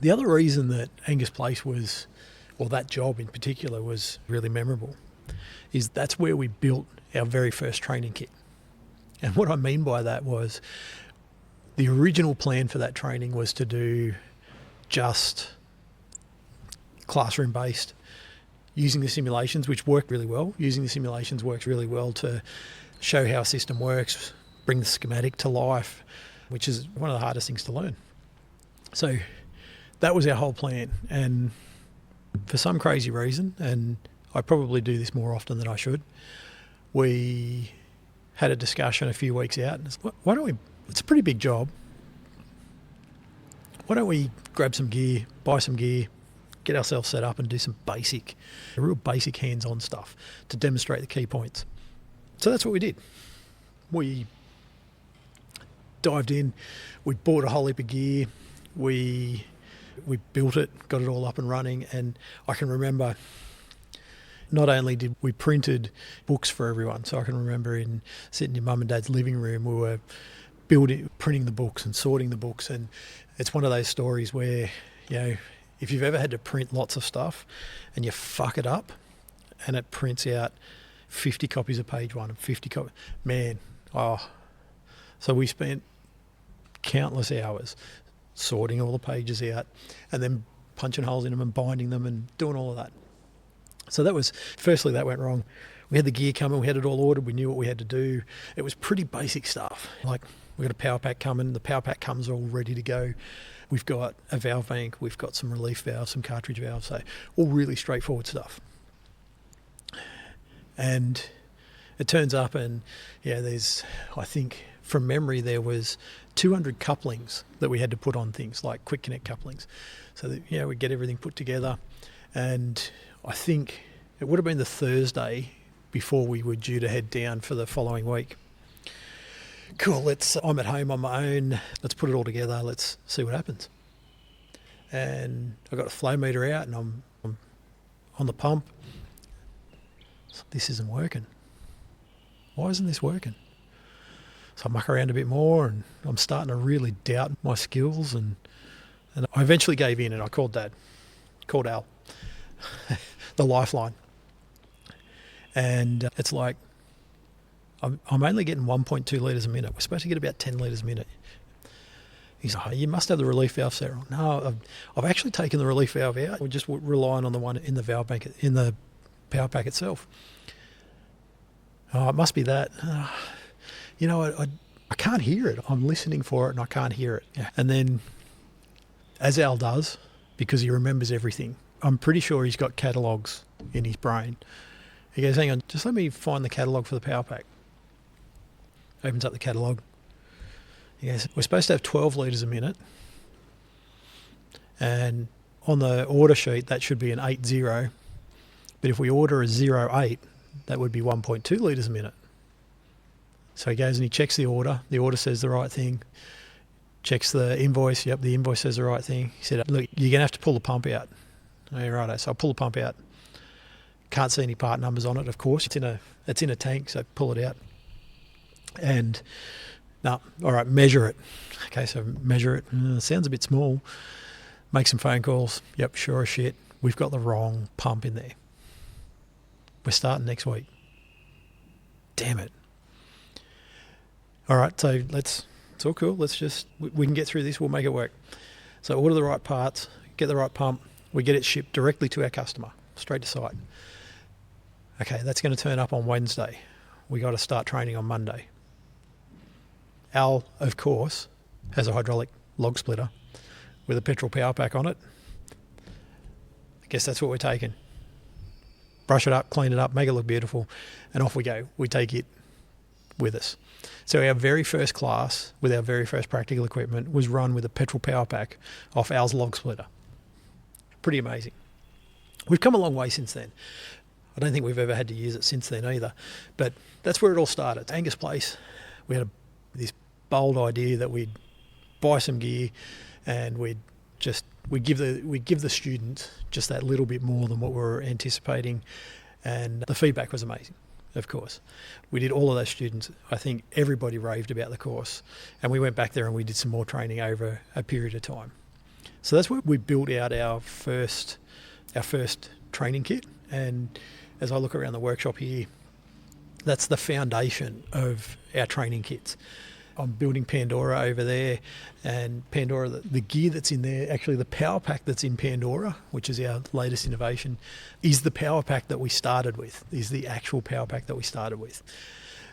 The other reason that Angus Place was, or that job in particular, was really memorable is that's where we built our very first training kit. And what I mean by that was the original plan for that training was to do just classroom-based, using the simulations, which worked really well. Using the simulations works really well to show how a system works, bring the schematic to life, which is one of the hardest things to learn. So that was our whole plan. And for some crazy reason, and I probably do this more often than I should, we had a discussion a few weeks out. And why don't we, it's a pretty big job, why don't we grab some gear, buy some gear, get ourselves set up and do some real basic hands-on stuff to demonstrate the key points. So that's what we did. We dived in, we bought a whole heap of gear, we built it, got it all up and running, and I can remember not only did we printed books for everyone, so I can remember sitting in Mum and Dad's living room, we were printing the books and sorting the books, and it's one of those stories where, you know, if you've ever had to print lots of stuff and you fuck it up and it prints out 50 copies of page one and 50 copies, man, so we spent countless hours sorting all the pages out and then punching holes in them and binding them and doing all of that. So firstly that went wrong. We had the gear coming, we had it all ordered, we knew what we had to do. It was pretty basic stuff. Like, we got a power pack coming, the power pack comes all ready to go. We've got a valve bank, we've got some relief valves, some cartridge valves, so all really straightforward stuff. And it turns up and, yeah, I think from memory there was 200 couplings that we had to put on things, like quick connect couplings. So that, we get everything put together. And I think it would have been the Thursday before we were due to head down for the following week. Cool, I'm at home on my own, let's put it all together, let's see what happens. And I got a flow meter out and I'm on the pump. This isn't working. Why isn't this working? So I muck around a bit more and I'm starting to really doubt my skills, and I eventually gave in and I called Dad, called Al, the lifeline. And it's like, I'm only getting 1.2 litres a minute. We're supposed to get about 10 litres a minute. He's like, you must have the relief valve set wrong. No, I've actually taken the relief valve out. We're just relying on the one in the valve bank, in the power pack itself. Oh, it must be that. I can't hear it. I'm listening for it and I can't hear it. Yeah. And then, as Al does, because he remembers everything, I'm pretty sure he's got catalogues in his brain. He goes, hang on, just let me find the catalogue for the power pack. Opens up the catalogue. He goes, we're supposed to have 12 litres a minute. And on the order sheet, that should be an 80. But if we order a 08, that would be 1.2 litres a minute. So he goes and he checks the order. The order says the right thing. Checks the invoice. Yep, the invoice says the right thing. He said, look, you're going to have to pull the pump out. Oh, righto. So I pull the pump out. Can't see any part numbers on it, of course. It's in a tank, so pull it out. And, no, all right, measure it. Okay, so measure it. Sounds a bit small. Make some phone calls. Yep, sure as shit. We've got the wrong pump in there. We're starting next week. Damn it. All right, so it's all cool. We can get through this. We'll make it work. So order the right parts, get the right pump. We get it shipped directly to our customer, straight to site. Okay, that's going to turn up on Wednesday. We got to start training on Monday. Al, of course, has a hydraulic log splitter with a petrol power pack on it. I guess that's what we're taking. Brush it up, clean it up, make it look beautiful, and off we go. We take it with us. So our very first class with our very first practical equipment was run with a petrol power pack off Al's log splitter. Pretty amazing. We've come a long way since then. I don't think we've ever had to use it since then either. But that's where it all started. Angus Place, we had this bold idea that we'd buy some gear and we'd give the students just that little bit more than what we were anticipating. And the feedback was amazing, of course. We did all of those students. I think everybody raved about the course. And we went back there and we did some more training over a period of time. So that's where we built out our first training kit. And as I look around the workshop here, that's the foundation of our training kits. I'm building Pandora over there, and Pandora, the gear that's in there, actually the power pack that's in Pandora, which is our latest innovation, is the power pack that we started with, is the actual power pack that we started with.